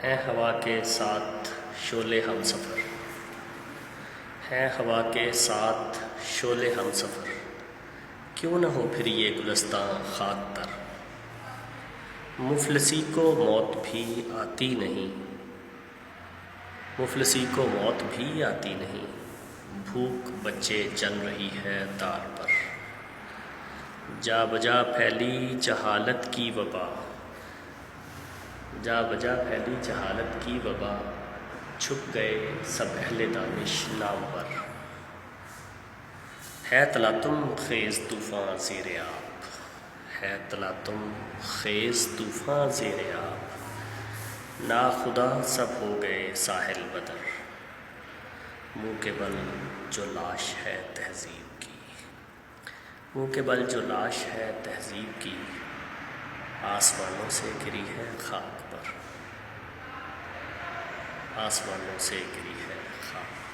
ہیں ہوا کے ساتھ شعلے ہم سفر، ہیں ہوا کے ساتھ شعلے ہم سفر، کیوں نہ ہو پھر یہ گلستاں خاک تر۔ مفلسی کو موت بھی آتی نہیں، مفلسی کو موت بھی آتی نہیں، بھوک بچے چل رہی ہے دار پر۔ جا بجا پھیلی جہالت کی وبا، جا بجا پھیلی جہالت کی وبا، چھپ گئے سب اہل دانش نامور۔ ہے تلاطم خیز طوفاں زیر آب، ہے تلاطم خیز طوفاں زیر آب، ناخدا سب ہو گئے ساحل بدر۔ منہ کے بل جو لاش ہے تہذیب کی، منہ کے بل جو لاش ہے تہذیب کی، آسمانوں سے گری ہے خاک پر، آسمانوں سے گری ہے خاک پر۔